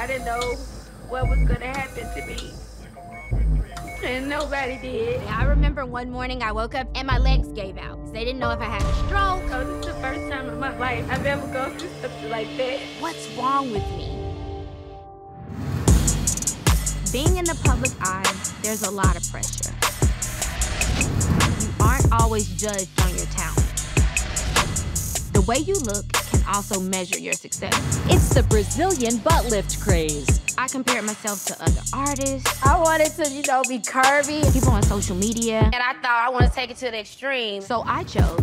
I didn't know what was gonna happen to me. And nobody did. I remember one morning I woke up and my legs gave out. They didn't know if I had a stroke. So this is the first time in my life I've ever gone through something like that. What's wrong with me? Being in the public eye, there's a lot of pressure. You aren't always judged on your talent. The way you look can also measure your success. It's the Brazilian butt lift craze. I compared myself to other artists. I wanted to, be curvy. People on social media. And I thought I want to take it to the extreme. So I chose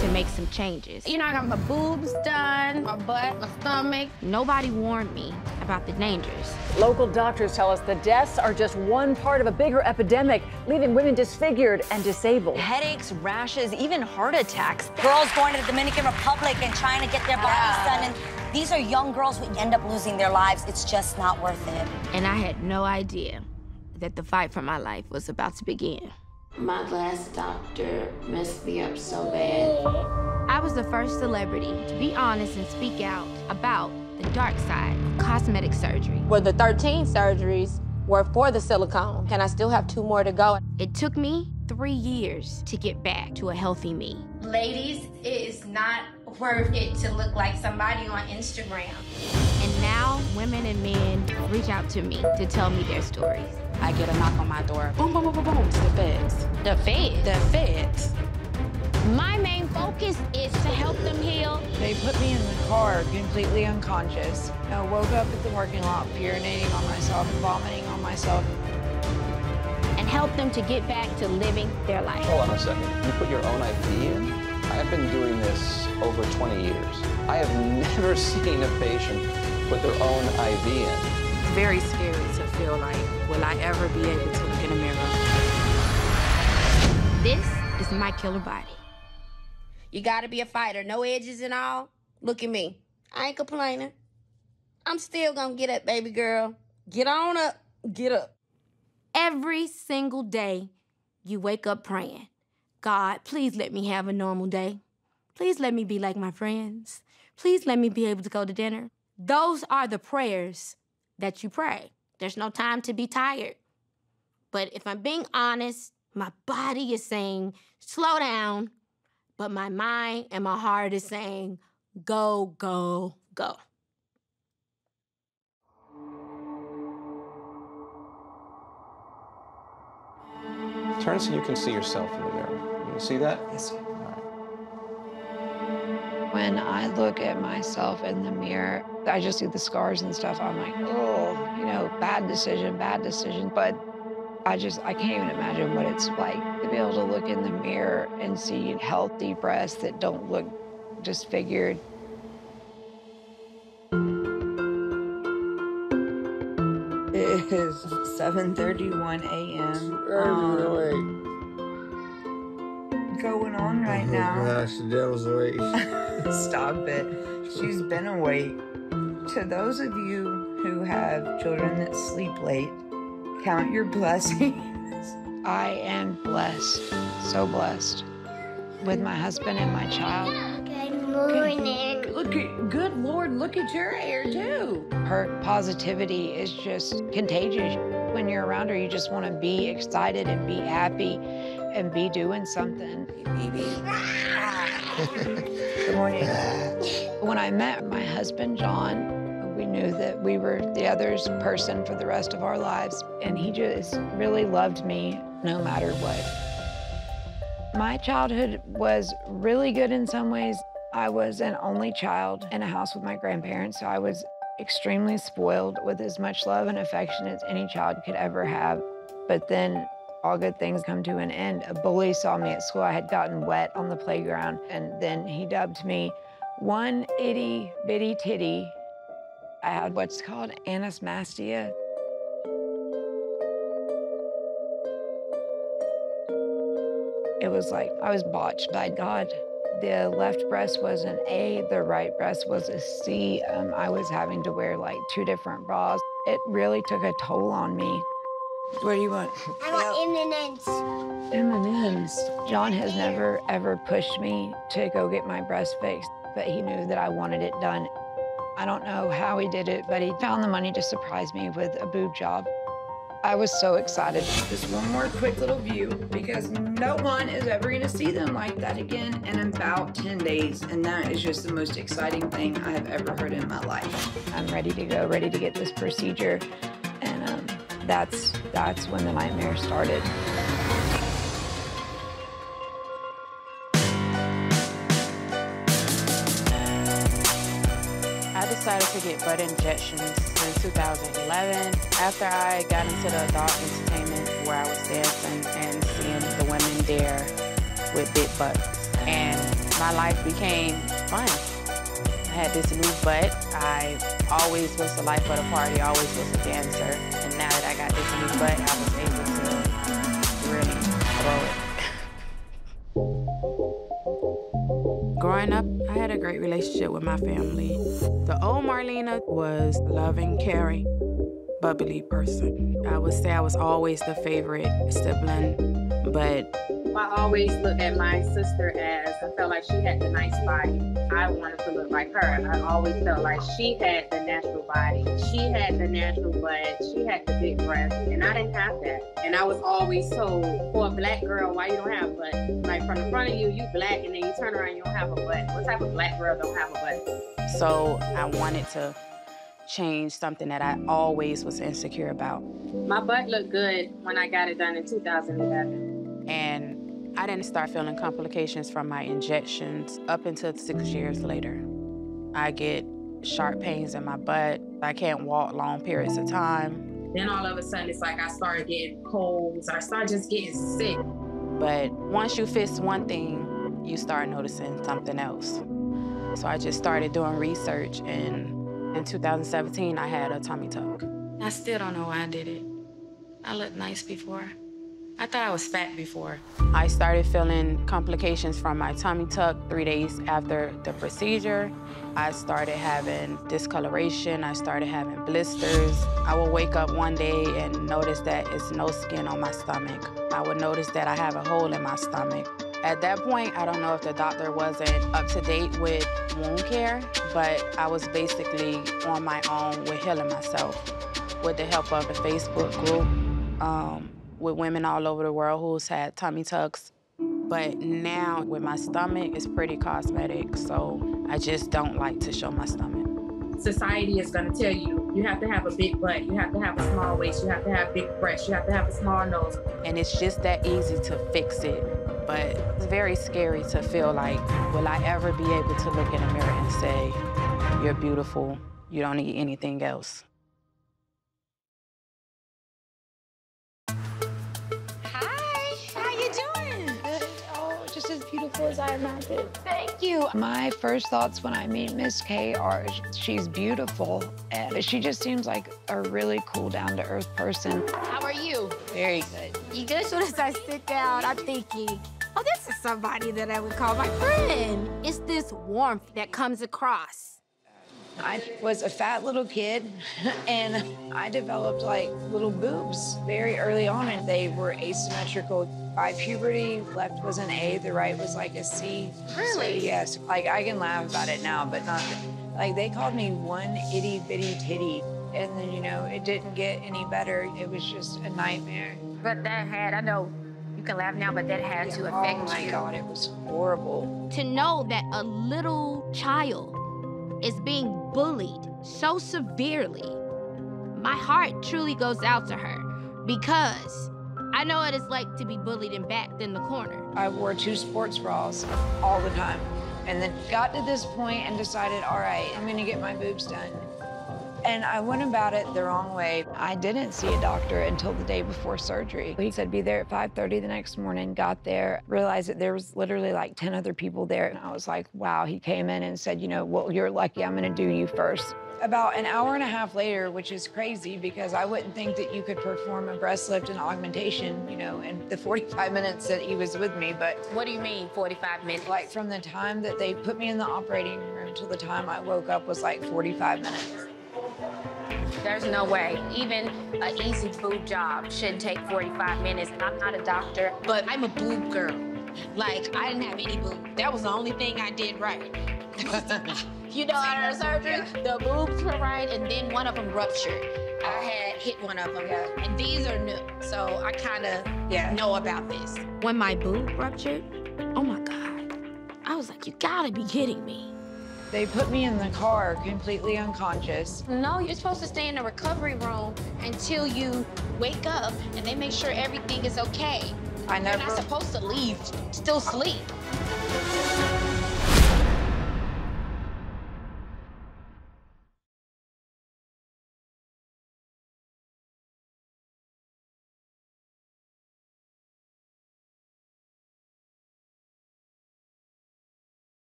to make some changes. I got my boobs done, my butt, my stomach. Nobody warned me about the dangers. Local doctors tell us the deaths are just one part of a bigger epidemic, leaving women disfigured and disabled. Headaches, rashes, even heart attacks. Girls going to the Dominican Republic and trying to get their bodies done. And these are young girls who end up losing their lives. It's just not worth it. And I had no idea that the fight for my life was about to begin. My last doctor messed me up so bad. I was the first celebrity to be honest and speak out about the dark side of cosmetic surgery. Well, the 13 surgeries were for the silicone, and I still have 2 more to go. It took me 3 years to get back to a healthy me. Ladies, it is not worth it to look like somebody on Instagram. And now women and men reach out to me to tell me their stories. I get a knock on my door. Boom, boom, boom, boom, boom. It's the feds. The feds? The feds. My main focus is to help them heal. They put me in the car completely unconscious. I woke up at the parking lot urinating on myself and vomiting on myself. And help them to get back to living their life. Hold on a second. You put your own IV in? I have been doing this over 20 years. I have never seen a patient put their own IV in. It's very scary to feel like, will I ever be able to look in a mirror? This is my killer body. You gotta be a fighter, no edges and all. Look at me. I ain't complaining. I'm still gonna get up, baby girl. Get on up, get up. Every single day, you wake up praying, God, please let me have a normal day. Please let me be like my friends. Please let me be able to go to dinner. Those are the prayers that you pray. There's no time to be tired. But if I'm being honest, my body is saying, slow down. But my mind and my heart is saying, go, go, go. Turn so you can see yourself in the mirror. You see that? Yes, sir. All right. When I look at myself in the mirror, I just see the scars and stuff. I'm like, oh, bad decision, bad decision. But I can't even imagine what it's like to be able to look in the mirror and see healthy breasts that don't look disfigured. It is 7:31 a.m. Going on right now. Gosh, the devil's awake. Stop it. She's been awake. To those of you who have children that sleep late, count your blessings. I am blessed, so blessed, with my husband and my child. Good morning. Good Lord, look at your hair too. Her positivity is just contagious. When you're around her, you just want to be excited and be happy and be doing something. Good morning. When I met my husband, John, we knew that we were the other's person for the rest of our lives, and he just really loved me no matter what. My childhood was really good in some ways. I was an only child in a house with my grandparents, so I was extremely spoiled with as much love and affection as any child could ever have. But then all good things come to an end. A bully saw me at school. I had gotten wet on the playground, and then he dubbed me one itty bitty titty. I had what's called anosmastia. It was like I was botched by God. The left breast was an A, the right breast was a C. I was having to wear like 2 different bras. It really took a toll on me. What do you want? I want M&Ms. M&Ms. John has never, ever pushed me to go get my breast fixed, but he knew that I wanted it done. I don't know how he did it, but he found the money to surprise me with a boob job. I was so excited. Just one more quick little view, because no one is ever gonna see them like that again in about 10 days. And that is just the most exciting thing I have ever heard in my life. I'm ready to go, ready to get this procedure. And that's when the nightmare started. I decided to get butt injections in 2011 after I got into the adult entertainment where I was dancing and seeing the women there with big butts. And my life became fun. I had this new butt. I always was the life of the party, always was a dancer. And now that I got this new butt, I was able to really throw it. Growing up, I had a great relationship with my family. The old Marlena was a loving, caring, bubbly person. I would say I was always the favorite sibling, but I always looked at my sister as I felt like she had the nice body. I wanted to look like her. I always felt like she had the natural body. She had the natural butt. She had the big breasts, and I didn't have that. And I was always told, for a black girl, why you don't have a butt? Like from the front of you, you black, and then you turn around, you don't have a butt. What type of black girl don't have a butt? So I wanted to change something that I always was insecure about. My butt looked good when I got it done in 2011. And I didn't start feeling complications from my injections up until 6 years later. I get sharp pains in my butt. I can't walk long periods of time. Then all of a sudden, it's like I started getting colds. I started just getting sick. But once you fix one thing, you start noticing something else. So I just started doing research, and in 2017, I had a tummy tuck. I still don't know why I did it. I looked nice before. I thought I was fat before. I started feeling complications from my tummy tuck 3 days after the procedure. I started having discoloration. I started having blisters. I would wake up one day and notice that it's no skin on my stomach. I would notice that I have a hole in my stomach. At that point, I don't know if the doctor wasn't up to date with wound care, but I was basically on my own with healing myself with the help of the Facebook group. With women all over the world who's had tummy tucks. But now with my stomach, it's pretty cosmetic, so I just don't like to show my stomach. Society is gonna tell you, you have to have a big butt, you have to have a small waist, you have to have big breasts, you have to have a small nose. And it's just that easy to fix it, but it's very scary to feel like, will I ever be able to look in the mirror and say, you're beautiful, you don't need anything else? As beautiful as I imagined. Thank you. My first thoughts when I meet Miss K are she's beautiful, and she just seems like a really cool, down-to-earth person. How are you? Very good. You good? As soon as I sit down, I'm thinking, oh, this is somebody that I would call my friend. It's this warmth that comes across. I was a fat little kid, and I developed like little boobs very early on, and they were asymmetrical. By puberty, left was an A, the right was like a C. Really? So, yes. Like, I can laugh about it now, but not, like, they called me one itty bitty titty. And then, you know, it didn't get any better. It was just a nightmare. But that had, I know you can laugh now, but that had to affect you. Oh my God, it was horrible. To know that a little child is being bullied so severely, my heart truly goes out to her, because I know what it's like to be bullied and backed in the corner. I wore 2 sports bras all the time, and then got to this point and decided, all right, I'm gonna get my boobs done. And I went about it the wrong way. I didn't see a doctor until the day before surgery. He said be there at 5:30 the next morning, got there, realized that there was literally like 10 other people there. And I was like, wow. He came in and said, you know, well, you're lucky, I'm gonna do you first. About an hour and a half later, which is crazy because I wouldn't think that you could perform a breast lift and augmentation, you know, in the 45 minutes that he was with me, but. What do you mean, 45 minutes? Like from the time that they put me in the operating room till the time I woke up was like 45 minutes. There's no way. Even an easy boob job shouldn't take 45 minutes. And I'm not a doctor, but I'm a boob girl. Like, I didn't have any boob. That was the only thing I did right. You know, at our surgery, the boobs were right, and then one of them ruptured. I had hit one of them, and these are new, so I kind of know about this. When my boob ruptured, oh my God, I was like, you gotta be kidding me. They put me in the car completely unconscious. No, you're supposed to stay in the recovery room until you wake up, and they make sure everything is okay. You're not supposed to leave, still sleep.